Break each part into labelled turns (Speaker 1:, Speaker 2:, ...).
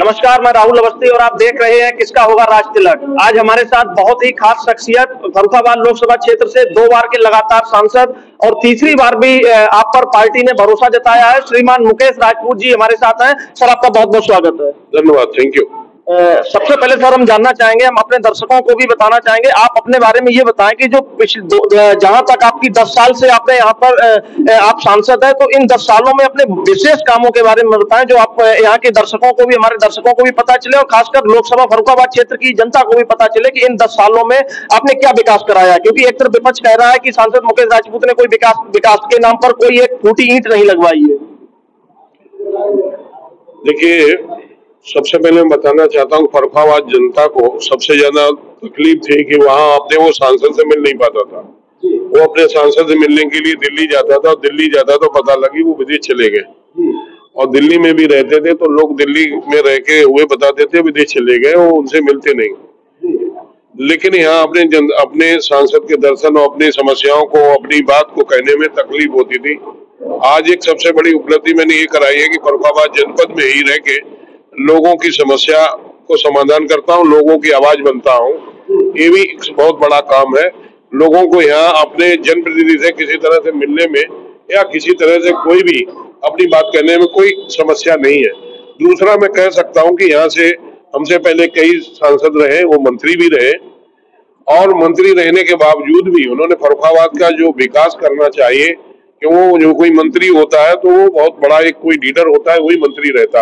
Speaker 1: नमस्कार, मैं राहुल अवस्थी और आप देख रहे हैं किसका होगा राज तिलक। आज हमारे साथ बहुत ही खास शख्सियत, फर्रुखाबाद लोकसभा क्षेत्र से 2 बार के लगातार सांसद और तीसरी बार भी आप पर पार्टी ने भरोसा जताया है, श्रीमान मुकेश राजपूत जी हमारे साथ हैं। सर, आपका बहुत बहुत स्वागत है।
Speaker 2: धन्यवाद, थैंक यू।
Speaker 1: सबसे पहले सर हम जानना चाहेंगे, हम अपने दर्शकों को भी बताना चाहेंगे, आप अपने बारे में ये बताएं कि जो जहां तक आपकी 10 साल से आपने यहाँ पर आप सांसद हैं, तो इन 10 सालों में अपने विशेष कामों के बारे में बताएं जो आप यहाँ के दर्शकों को भी, हमारे दर्शकों को भी पता चले और खासकर लोकसभा फर्रुखाबाद क्षेत्र की जनता को भी पता चले कि इन 10 सालों में आपने क्या विकास कराया। क्योंकि एक तरफ विपक्ष कह रहा है कि सांसद मुकेश राजपूत ने कोई विकास के नाम पर कोई एक फूटी ईंट नहीं लगवाई है।
Speaker 2: देखिए, सबसे पहले मैं बताना चाहता हूँ, फर्रुखाबाद जनता को सबसे ज्यादा तकलीफ थी कि वहाँ अपने वो सांसद से मिल नहीं पाता था। वो अपने सांसद से मिलने के लिए दिल्ली जाता था और दिल्ली जाता तो पता लगी वो विदेश चले गए। और दिल्ली में भी रहते थे तो लोग दिल्ली में रह के हुए बताते थे विदेश चले गए, वो उनसे मिलते नहीं। लेकिन यहाँ अपने सांसद के दर्शन और अपनी समस्याओं को, अपनी बात को कहने में तकलीफ होती थी। आज एक सबसे बड़ी उपलब्धि मैंने ये कराई है कि फर्रुखाबाद जनपद में ही रह के लोगों की समस्या को समाधान करता हूँ, लोगों की आवाज बनता हूँ। ये भी एक बहुत बड़ा काम है। लोगों को यहाँ अपने जनप्रतिनिधि से किसी तरह से मिलने में या किसी तरह से कोई भी अपनी बात करने में कोई समस्या नहीं है। दूसरा, मैं कह सकता हूँ कि यहाँ से हमसे पहले कई सांसद रहे, वो मंत्री भी रहे, और मंत्री रहने के बावजूद भी उन्होंने फर्रुखाबाद का जो विकास करना चाहिए, कि वो जो कोई मंत्री होता है तो वो बहुत बड़ा एक कोई लीडर होता है, वही मंत्री रहता,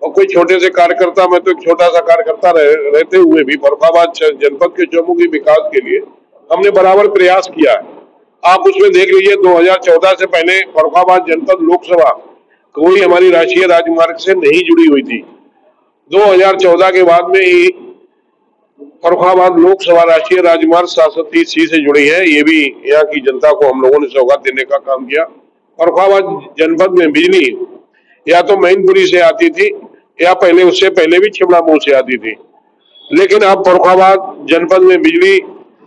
Speaker 2: और कोई छोटे से कार्यकर्ता, मैं तो एक छोटा सा कार्यकर्ता रहते हुए भी फर्रुखाबाद जनपद के चौमुखी विकास के लिए हमने बराबर प्रयास किया है। आप उसमें देख लीजिए, 2014 से पहले फर्रुखाबाद जनपद लोकसभा कोई हमारी राष्ट्रीय राजमार्ग से नहीं जुड़ी हुई थी। 2014 के बाद में ही फर्रुखाबाद लोकसभा राष्ट्रीय राजमार्ग 730C से जुड़ी है। ये भी यहाँ की जनता को हम लोगों ने सौगात देने का काम किया। फर्रुखाबाद जनपद में बिजली या तो मैनपुरी से आती थी या पहले, उससे पहले भी छिबड़ा मोड़ से आती थी। लेकिन अब फर्रुखाबाद जनपद में बिजली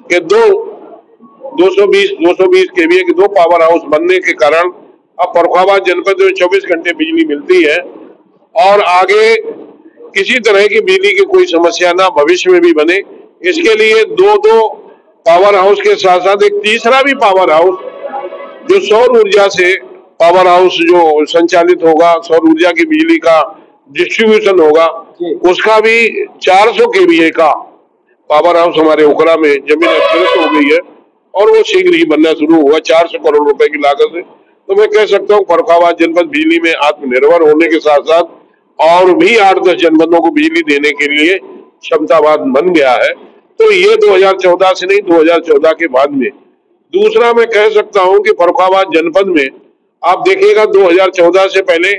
Speaker 2: के 220 केवीए के 2 पावर हाउस बनने के कारण अब फर्रुखाबाद जनपद में 24 घंटे बिजली मिलती है, और आगे किसी तरह की बिजली की कोई समस्या ना भविष्य में भी बने, इसके लिए 2 पावर हाउस के साथ साथ एक तीसरा भी पावर हाउस जो सौर ऊर्जा से पावर हाउस जो संचालित होगा, सौर ऊर्जा की बिजली का डिस्ट्रीब्यूशन होगा, उसका भी 400 केवीए का पावर हाउस हमारे ओखला में जमीन अधिग्रहित हो गई है और वो शीघ्र ही बनना शुरू हुआ 400 करोड़ रुपए की लागत से। तो मैं कह सकता हूँ फर्रुखाबाद जनपद बिजली में आत्मनिर्भर होने के साथ साथ और भी 8-10 जनपदों को बिजली देने के लिए क्षमतावान बन गया है। तो ये 2014 से नहीं, 2014 के बाद में। दूसरा, मैं कह सकता हूँ कि फर्रुखाबाद जनपद में आप देखिएगा 2014 से पहले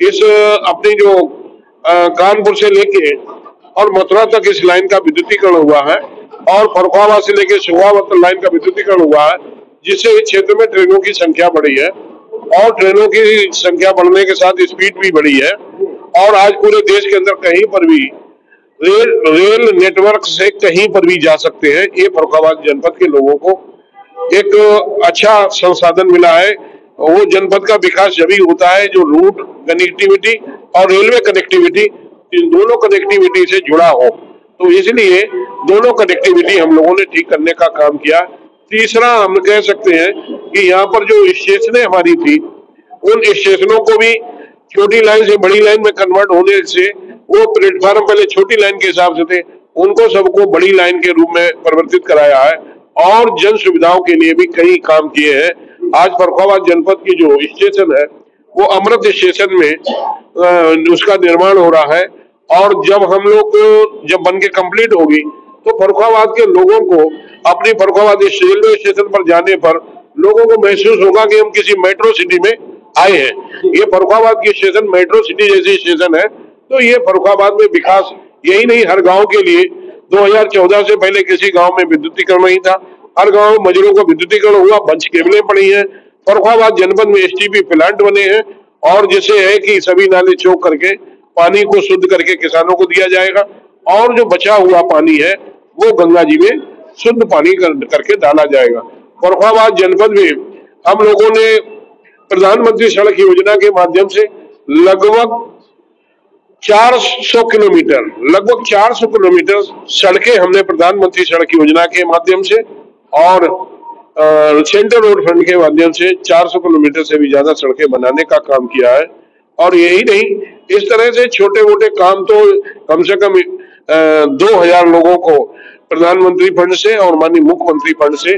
Speaker 2: इस अपनी जो कानपुर से लेके और मथुरा तक इस लाइन का विद्युतीकरण हुआ है, और फर्रुखाबाद से लेके शोभावत लाइन का विद्युतीकरण हुआ है, जिससे इस क्षेत्र में ट्रेनों की संख्या बढ़ी है, और ट्रेनों की संख्या बढ़ने के साथ स्पीड भी बढ़ी है। और आज पूरे देश के अंदर कहीं पर भी रेल नेटवर्क से कहीं पर भी जा सकते हैं। ये फर्रुखाबाद जनपद के लोगों को एक अच्छा संसाधन मिला है। वो जनपद का विकास जब ही होता है जो रूट कनेक्टिविटी और रेलवे कनेक्टिविटी, इन दोनों कनेक्टिविटी से जुड़ा हो। तो इसलिए दोनों कनेक्टिविटी हम लोगों ने ठीक करने का काम किया। तीसरा, हम कह सकते हैं कि यहाँ पर जो स्टेशनें हमारी थी, उन स्टेशनों को भी छोटी लाइन से बड़ी लाइन में कन्वर्ट होने से, वो प्लेटफार्म पहले छोटी लाइन के हिसाब से थे, उनको सबको बड़ी लाइन के रूप में परिवर्तित कराया है, और जन सुविधाओं के लिए भी कई काम किए हैं। आज फर्रुखाबाद जनपद की जो स्टेशन है वो अमृत स्टेशन में उसका निर्माण हो रहा है, और जब हम लोग बन के कंप्लीट होगी तो फर्रुखाबाद के लोगों को अपनी फर्रुखाबाद रेलवे स्टेशन पर जाने पर लोगों को महसूस होगा कि हम किसी मेट्रो सिटी में आए हैं। ये फर्रुखाबाद की स्टेशन मेट्रो सिटी जैसी स्टेशन है। तो ये फर्रुखाबाद में विकास यही नहीं, हर गांव के लिए 2014 से पहले किसी गांव में विद्युतीकरण नहीं था, हर गांव में मजरों का विद्युतीकरण हुआ, बंच केबलें पड़ी हैं। फर्रुखाबाद जनपद में एसटीपी प्लांट बने हैं, और जिससे है कि सभी नाले चौक करके पानी को शुद्ध करके किसानों को दिया जाएगा, और जो बचा हुआ पानी है वो गंगा जी में शुद्ध पानी करके डाला जाएगा। फर्रुखाबाद जनपद में हम लोगों ने प्रधानमंत्री सड़क योजना के माध्यम से लगभग 400 किलोमीटर, लगभग 400 किलोमीटर सड़कें हमने प्रधानमंत्री सड़क योजना के माध्यम से और सेंट्रल रोड फंड के माध्यम से 400 किलोमीटर से भी ज्यादा सड़कें बनाने का काम किया है। और यही नहीं, इस तरह से छोटे मोटे काम तो कम से कम 2000 लोगों को प्रधानमंत्री फंड से और माननीय मुख्यमंत्री फंड से,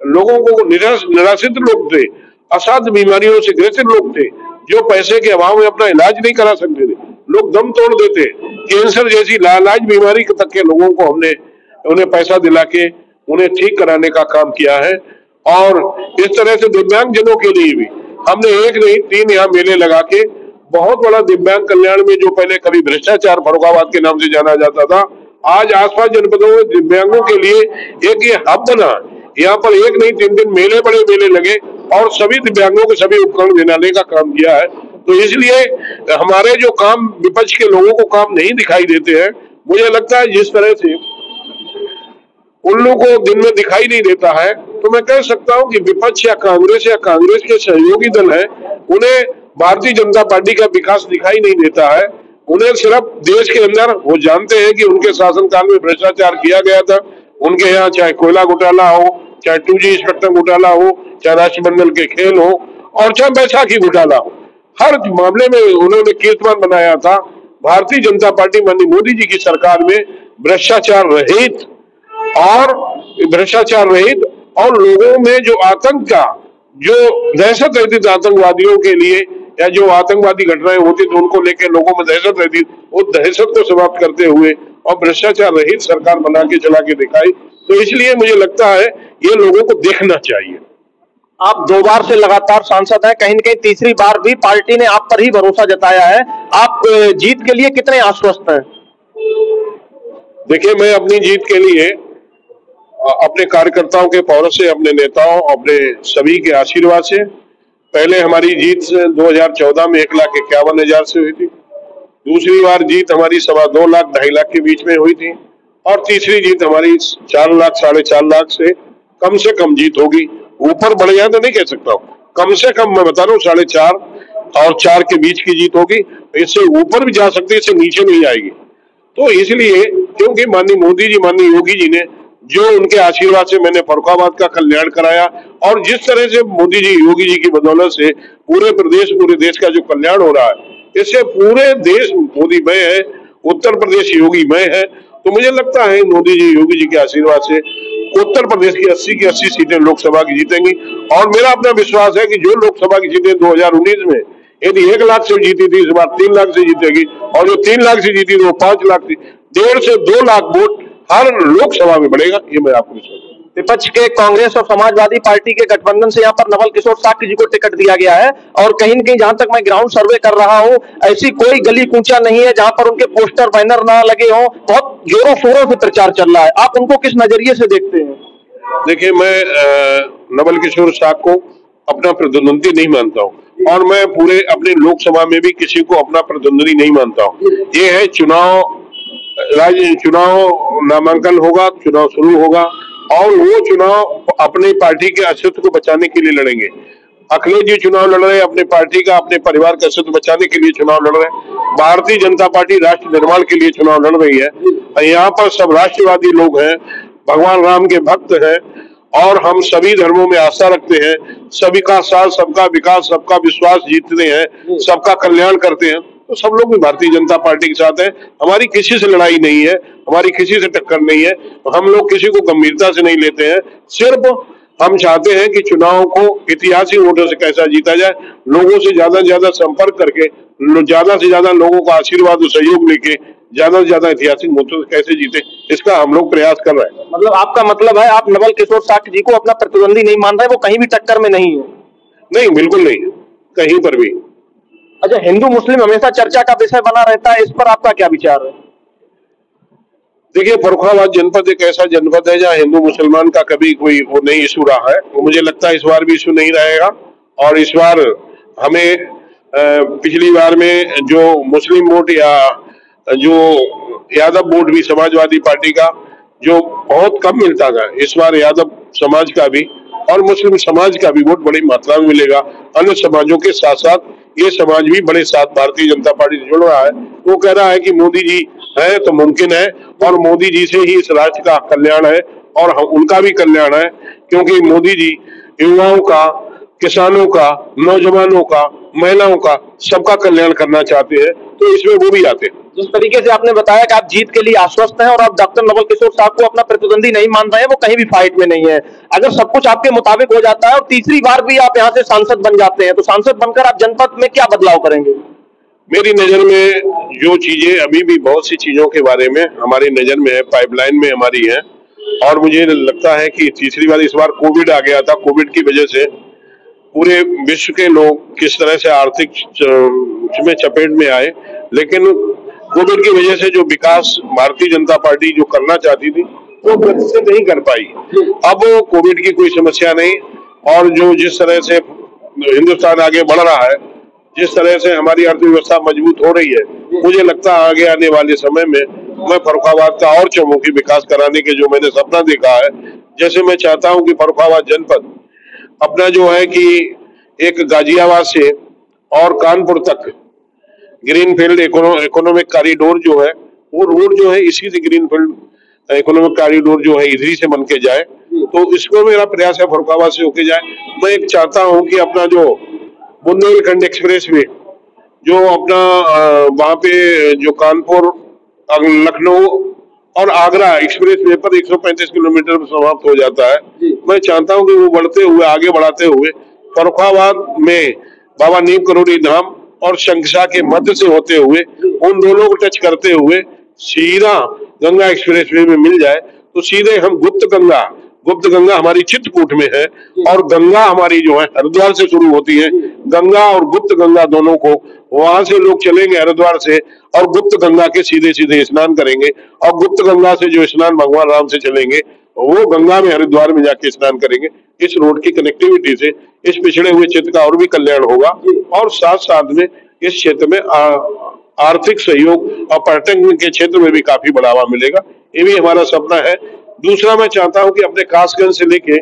Speaker 2: लोगों को निराश्रित लोग थे, असाध्य बीमारियों से ग्रसित लोग थे, जो पैसे के अभाव में अपना इलाज नहीं करा सकते थे, लोग दम तोड़ देते, कैंसर जैसी लाइलाज बीमारी तक के लोगों को हमने उन्हें पैसा दिला के उन्हें ठीक कराने का काम किया है। और इस तरह से दिव्यांग जनों के लिए भी हमने एक नहीं 3 यहाँ मेले लगा के बहुत बड़ा दिव्यांग कल्याण में, जो पहले कभी भ्रष्टाचार फर्रुखाबाद के नाम से जाना जाता था, आज आसपास जनपदों में दिव्यांगों के लिए एक ये हब बना। यहाँ पर एक नहीं 3 मेले, बड़े मेले लगे और सभी दिव्यांगों को सभी उपकरण दिलाने का काम किया है। तो इसलिए हमारे जो काम विपक्ष के लोगों को काम नहीं दिखाई देते हैं, मुझे लगता है जिस तरह से उल्लू को दिन में दिखाई नहीं देता है, तो मैं कह सकता हूं कि विपक्ष या कांग्रेस के सहयोगी दल है, उन्हें भारतीय जनता पार्टी का विकास दिखाई नहीं देता है। उन्हें सिर्फ देश के अंदर वो जानते हैं कि उनके शासनकाल में भ्रष्टाचार किया गया था, उनके यहाँ चाहे कोयला घोटाला हो, चाहे 2G स्पेक्ट्रम घोटाला हो, चाहे राष्ट्रमंडल के खेल हो और चाहे बैसाखी घोटाला हो, हर मामले में उन्होंने कीर्तिमान बनाया था। भारतीय जनता पार्टी माननीय मोदी जी की सरकार में भ्रष्टाचार रहित और लोगों में जो आतंक का, जो दहशत रहती थी आतंकवादियों के लिए, या जो आतंकवादी घटनाएं होती थी उनको लेकर लोगों में दहशत रहती, वो दहशत को समाप्त करते हुए और भ्रष्टाचार रहित सरकार बना के चला के दिखाई। तो इसलिए मुझे लगता है ये लोगों को देखना चाहिए।
Speaker 1: आप 2 बार से लगातार सांसद हैं, कहीं न कहीं तीसरी बार भी पार्टी ने आप पर ही भरोसा जताया है। आप जीत के लिए कितने आश्वस्त हैं?
Speaker 2: देखिए, मैं अपनी जीत के लिए अपने कार्यकर्ताओं के पौर से, अपने नेताओं, अपने सभी के आशीर्वाद से, पहले हमारी जीत 2014 में 1,51,000 से हुई थी, दूसरी बार जीत हमारी 2.25 लाख 2.5 लाख के बीच में हुई थी, और तीसरी जीत हमारी 4 लाख 4.5 लाख से कम जीत होगी। ऊपर बढ़ जाए तो नहीं कह सकता हूँ, कम से कम मैं बता रहा हूँ 4.5 और 4 के बीच की जीत होगी। इससे ऊपर भी जा सकती है, इससे नीचे नहीं आएगी। तो इसलिए क्योंकि माननीय मोदी जी, माननीय योगी जी ने जो उनके आशीर्वाद से मैंने फर्रुखाबाद का कल्याण कराया, और जिस तरह से मोदी जी, योगी जी की बदौलत से पूरे देश का जो कल्याण हो रहा है, इससे पूरे देश मोदी मय है, उत्तर प्रदेश योगी मय है। तो मुझे लगता है मोदी जी, योगी जी के आशीर्वाद से उत्तर प्रदेश की 80 की 80 सीटें लोकसभा की जीतेंगी। और मेरा अपना विश्वास है कि जो लोकसभा की सीटें 2019 में यदि 1 लाख से जीती थी, इस बार 3 लाख से जीतेगी, और जो 3 लाख से जीती थी वो 5 लाख थी। 1.5 से 2 लाख वोट हर लोकसभा में बढ़ेगा, ये मैं आपको विश्वास।
Speaker 1: विपक्ष के कांग्रेस और समाजवादी पार्टी के गठबंधन से यहाँ पर नवल किशोर साक्य जी को टिकट दिया गया है, और कहीं न कहीं जहां तक मैं ग्राउंड सर्वे कर रहा हूं, ऐसी कोई गली कूचा नहीं है जहां पर उनके पोस्टर बैनर ना लगे हों। बहुत जोरों शोरों से प्रचार चल रहा है, आप उनको किस नजरिए से देखते हैं?
Speaker 2: देखिए, मैं नवल किशोर साक्य को अपना प्रतिद्वंदी नहीं मानता हूँ, और मैं पूरे अपने लोकसभा में भी किसी को अपना प्रतिद्वंदी नहीं मानता हूँ। ये है चुनाव नामांकन होगा, चुनाव शुरू होगा, और वो चुनाव अपनी पार्टी के अस्तित्व को बचाने के लिए लड़ेंगे। अखिलेश जी चुनाव लड़ रहे हैं अपने पार्टी का, अपने परिवार का अस्तित्व बचाने के लिए चुनाव लड़ रहे हैं। भारतीय जनता पार्टी राष्ट्र निर्माण के लिए चुनाव लड़ रही है। यहाँ पर सब राष्ट्रवादी लोग हैं, भगवान राम के भक्त हैं, और हम सभी धर्मों में आस्था रखते हैं। सभी का साथ, सबका विकास, सबका विश्वास जीतते हैं, सबका कल्याण करते हैं। तो सब लोग भी भारतीय जनता पार्टी के साथ हैं। हमारी किसी से लड़ाई नहीं है, हमारी किसी से टक्कर नहीं है, हम लोग किसी को गंभीरता से नहीं लेते हैं। सिर्फ हम चाहते हैं कि चुनाव को ऐतिहासिक वोटों से कैसा जीता जाए, लोगों से ज्यादा संपर्क करके, ज्यादा से ज्यादा लोगों का आशीर्वाद और सहयोग लेके ज्यादा से ज्यादा ऐतिहासिक वोटों से कैसे जीते, इसका हम लोग प्रयास कर रहे हैं।
Speaker 1: मतलब आपका मतलब है, आप नवल किशोर साक्य जी को अपना प्रतिद्वंदी नहीं मान रहे, वो कहीं भी टक्कर में नहीं है?
Speaker 2: नहीं, बिल्कुल नहीं, कहीं पर भी।
Speaker 1: अच्छा, हिंदू मुस्लिम हमेशा चर्चा का विषय बना रहता है, इस पर आपका क्या विचार है?
Speaker 2: देखिए, फर्रुखाबाद जनपद एक ऐसा जनपद है जहाँ हिंदू मुसलमान का कभी कोई वो नहीं इशू रहा है। वो मुझे लगता है इस बार भी इशू नहीं रहेगा। और इस बार हमें पिछली बार में जो मुस्लिम वोट या जो यादव वोट भी समाजवादी पार्टी का जो बहुत कम मिलता था, इस बार यादव समाज का भी और मुस्लिम समाज का भी वोट बड़ी मात्रा में मिलेगा। अन्य समाजों के साथ साथ ये समाज भी बड़े साथ भारतीय जनता पार्टी से जुड़ रहा है। वो कह रहा है कि मोदी जी है तो मुमकिन है, और मोदी जी से ही इस राज्य का कल्याण है और उनका भी कल्याण है, क्योंकि मोदी जी युवाओं का, किसानों का, नौजवानों का, महिलाओं का, सबका कल्याण करना चाहते हैं, तो इसमें वो भी आते हैं।
Speaker 1: जिस तरीके से आपने बताया कि आप जीत के लिए आश्वस्त हैं और आप डॉक्टर नवल किशोर साहब को अपना प्रतिद्वंदी नहीं मान रहे हैं, वो कहीं भी फाइट में नहीं है। अगर सब कुछ आपके मुताबिक हो जाता है और तीसरी बार भी आप यहाँ से सांसद बन जाते हैं, तो सांसद बनकर आप जनपद में क्या बदलाव करेंगे?
Speaker 2: मेरी नजर में जो चीजें, अभी भी बहुत सी चीजों के बारे में हमारी नजर में है, पाइपलाइन में हमारी है, और मुझे लगता है कि तीसरी बार, इस बार कोविड आ गया था, कोविड की वजह से पूरे विश्व के लोग किस तरह से आर्थिक में चपेट में आए, लेकिन कोविड की वजह से जो विकास भारतीय जनता पार्टी जो करना चाहती थी वो गति से नहीं कर पाई। अब कोविड की कोई समस्या नहीं, और जो जिस तरह से हिंदुस्तान आगे बढ़ रहा है, जिस तरह से हमारी अर्थव्यवस्था मजबूत हो रही है, मुझे लगता है आगे आने वाले समय में मैं फर्रुखाबाद का और चौमुखी विकास कराने के जो मैंने सपना देखा है, जैसे मैं चाहता हूं कि फर्रुखाबाद जनपद अपना जो है कि एक गाजियाबाद से और कानपुर तक ग्रीनफील्ड इकोनॉमिक कॉरिडोर जो है, वो रोड जो है इसी से ग्रीनफील्ड इकोनॉमिक कॉरिडोर जो है इधर से बन के जाए, तो इसको मेरा प्रयास है फर्रुखाबाद से होके जाए। मैं एक चाहता हूं कि अपना जो बुंदेलखंड एक्सप्रेस वे जो अपना वहां पे जो कानपुर, लखनऊ और आगरा एक्सप्रेस वे पर 135 किलोमीटर में समाप्त हो जाता है, मैं चाहता हूं कि वो बढ़ते हुए, आगे बढ़ाते हुए फर्रुखाबाद में बाबा नीम करोड़ी धाम और शंखसा के मध्य से होते हुए उन दोनों को टच करते हुए सीधा गंगा एक्सप्रेस वे में मिल जाए, तो सीधे हम गुप्त गंगा हमारी चित्रकूट में है, और गंगा हमारी जो है हरिद्वार से शुरू होती है। गंगा और गुप्त गंगा दोनों को वहां से लोग चलेंगे हरिद्वार से, और गुप्त गंगा के सीधे सीधे स्नान करेंगे, और गुप्त गंगा से जो स्नान भगवान राम से चलेंगे वो गंगा में हरिद्वार में जाके स्नान करेंगे। इस रोड की कनेक्टिविटी से इस पिछड़े हुए क्षेत्र का और भी कल्याण होगा, और साथ साथ में इस क्षेत्र में आर्थिक सहयोग और पर्यटन के क्षेत्र में भी काफी बढ़ावा मिलेगा। ये भी हमारा सपना है। दूसरा, मैं चाहता हूं कि अपने कासगंज से लेके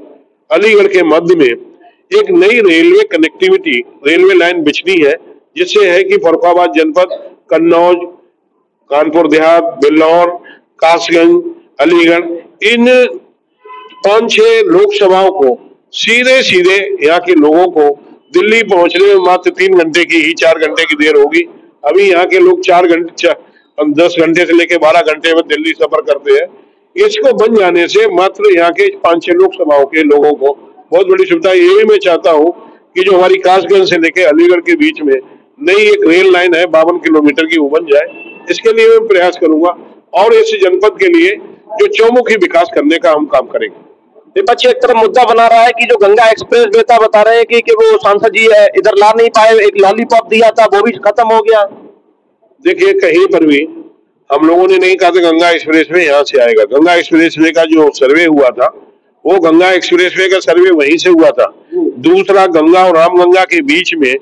Speaker 2: अलीगढ़ के मध्य में एक नई रेलवे कनेक्टिविटी, रेलवे लाइन बिछनी है, जिससे है कि फर्रुखाबाद जनपद, कन्नौज, कानपुर देहात, बिल्लौर, कासगंज, अलीगढ़, इन 5-6 लोकसभाओं को सीधे सीधे यहाँ के लोगों को दिल्ली पहुंचने में मात्र 3 घंटे की ही 4 घंटे की देर होगी। अभी यहाँ के लोग 10 घंटे से लेकर 12 घंटे में दिल्ली सफर करते हैं। इसको बन जाने से मात्र यहाँ के 5-6 लोकसभाओं के लोगों को बहुत बड़ी सुविधा। ये भी मैं चाहता हूँ कि जो हमारी कासगंज से लेकर अलीगढ़ के बीच में नई एक रेल लाइन है 52 किलोमीटर की, वो बन जाए। इसके लिए मैं प्रयास करूंगा, और इस जनपद के लिए जो चौमुखी विकास करने का हम काम करेंगे।
Speaker 1: विपक्ष एक तरफ मुद्दा बना रहा है कि जो गंगा एक्सप्रेस वे था, बता रहे हैं कि वो सांसद जी इधर ला नहीं पाए, एक लॉलीपॉप दिया था वो भी खत्म हो गया।
Speaker 2: देखिए, कहीं पर भी हम लोगों ने नहीं कहा था गंगा एक्सप्रेस वे यहाँ से आएगा। गंगा एक्सप्रेस वे का जो सर्वे हुआ था, वो गंगा एक्सप्रेस वे का सर्वे वहीं से हुआ था। दूसरा, गंगा और रामगंगा के बीच में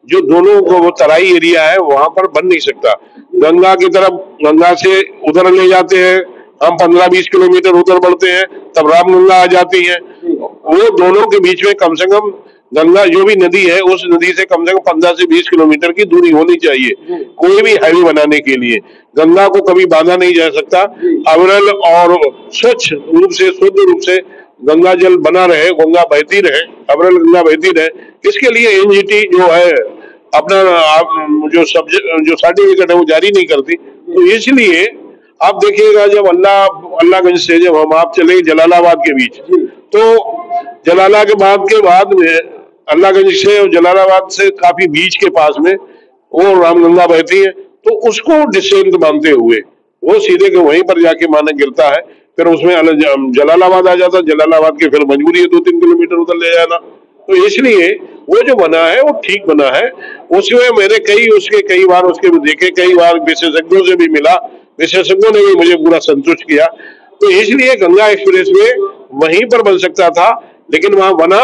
Speaker 2: जो दोनों को वो तराई एरिया है, वहां पर बन नहीं सकता। गंगा की तरफ, गंगा से उधर ले जाते हैं हम 15-20 किलोमीटर उधर बढ़ते हैं, तब रामगंगा आ जाती है। वो दोनों के बीच में कम से कम गंगा जो भी नदी है, उस नदी से कम 15 से 20 किलोमीटर की दूरी होनी चाहिए कोई भी हाईवे बनाने के लिए। गंगा को कभी बांधा नहीं जा सकता। अविरल और स्वच्छ रूप से, शुद्ध रूप से गंगा जल बना रहे, गंगा बहती रहे, अविरल गंगा बहती रहे। इसके लिए एनजीटी जो है अपना जो सर्टिफिकेट है वो जारी नहीं करती। तो इसलिए आप देखिएगा, जब अल्लाहगंज से जब हम आप चले जलालाबाद के बीच, तो जलालाबाद के बाद में अल्लाहगंज से और जलालाबाद से काफी बीच के पास में वो रामगंगा बहती है, तो उसको डिस्टेंस मानते हुए वो सीधे के वहीं पर जाके माना गिरता है। फिर उसमें जलालाबाद आ जाता, जलालाबाद के फिर मजबूरी है 2-3 किलोमीटर उधर ले जाना। तो इसलिए वो जो बना है वो ठीक बना है। उसमें मैंने कई बार उसके देखे, कई बार विशेषज्ञों से भी मिला, विशेषज्ञों ने भी मुझे पूरा संतुष्ट किया। तो इसलिए गंगा एक्सप्रेस वे वहीं पर बन सकता था, लेकिन वहां बना,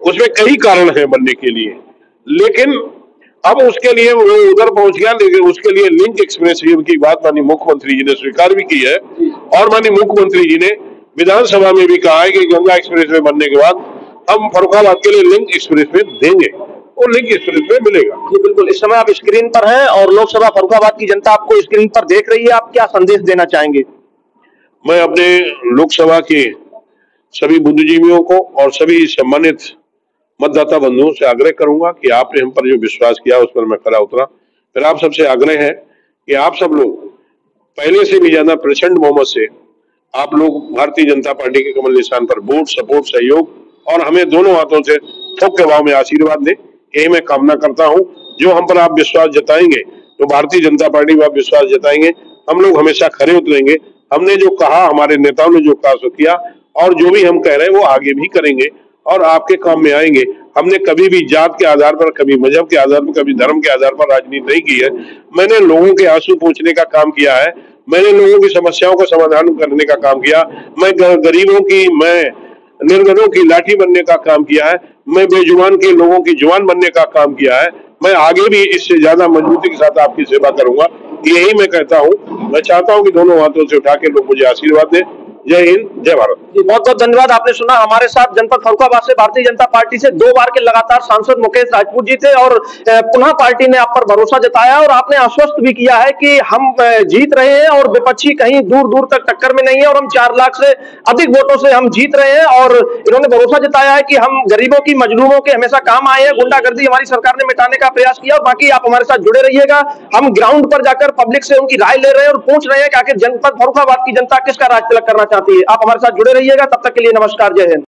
Speaker 2: उसमें कई कारण है बनने के लिए, लेकिन अब उसके लिए वो उधर पहुंच गया। लेकिन उसके लिए लिंक एक्सप्रेस वे की बात माननीय मुख्यमंत्री जी ने स्वीकार भी की है, और माननीय मुख्यमंत्री जी ने विधानसभा में भी कहा है कि गंगा एक्सप्रेस वे बनने के बाद हम फर्रुखाबाद के लिए लिंक एक्सप्रेस वे देंगे। वो लिंक एक्सप्रेस में मिलेगा।
Speaker 1: जी बिल्कुल, इस समय आप स्क्रीन पर हैं और लोकसभा फर्रुखाबाद की जनता आपको स्क्रीन पर देख रही है, आप क्या संदेश देना चाहेंगे?
Speaker 2: मैं अपने लोकसभा के सभी बुद्धिजीवियों को और सभी सम्मानित मतदाता बंधुओं से आग्रह करूंगा कि आपने हम पर जो विश्वास किया उस पर मैं खरा उतरा। फिर आप सबसे आग्रह है कि आप सब लोग पहले से भी ज्यादा प्रचंड बहुमत से आप लोग भारतीय जनता पार्टी के कमल निशान पर वोट, सपोर्ट, सहयोग और हमें दोनों हाथों से थोक के भाव में आशीर्वाद दें, यही मैं कामना करता हूं। जो हम पर आप विश्वास जताएंगे, तो भारतीय जनता पार्टी पर आप विश्वास जताएंगे, हम लोग हमेशा खरे उतरेंगे। हमने जो कहा, हमारे नेताओं ने जो कहा सो किया, और जो भी हम कह रहे हैं वो आगे भी करेंगे और आपके काम में आएंगे। हमने कभी भी जात के आधार पर, कभी मजहब के आधार पर, कभी धर्म के आधार पर राजनीति नहीं की है। मैंने लोगों के आंसू पोंछने का काम किया है, मैंने लोगों की समस्याओं का समाधान करने का काम किया। मैं गरीबों की, मैं निर्धनों की लाठी बनने का काम किया है, मैं बेजुबान के लोगों की जुबान बनने का काम किया है। मैं आगे भी इससे ज्यादा मजबूती के साथ आपकी सेवा करूंगा, यही मैं कहता हूं। मैं चाहता हूं कि दोनों हाथों से उठा के लोग मुझे आशीर्वाद दें। जय हिंद, जय भारत।
Speaker 1: जी बहुत बहुत धन्यवाद। आपने सुना, हमारे साथ जनपद फर्रुखाबाद से भारतीय जनता पार्टी से 2 बार के लगातार सांसद मुकेश राजपूत जी थे और पुनः पार्टी ने आप पर भरोसा जताया और आपने आश्वस्त भी किया है कि हम जीत रहे हैं और विपक्षी कहीं दूर दूर तक टक्कर में नहीं है और हम 4 लाख से अधिक वोटों से हम जीत रहे हैं। और इन्होंने भरोसा जताया है कि हम गरीबों की, मजलूमों के हमेशा काम आए हैं। गुंडागर्दी हमारी सरकार ने मिटाने का प्रयास किया और बाकी आप हमारे साथ जुड़े रहिएगा। हम ग्राउंड पर जाकर पब्लिक से उनकी राय ले रहे हैं और पूछ रहे हैं कि आखिर जनपद फर्रुखाबाद की जनता किसका राज तिलक करना चाहती है। आप हमारे साथ जुड़े रहिएगा, तब तक के लिए नमस्कार, जय हिंद।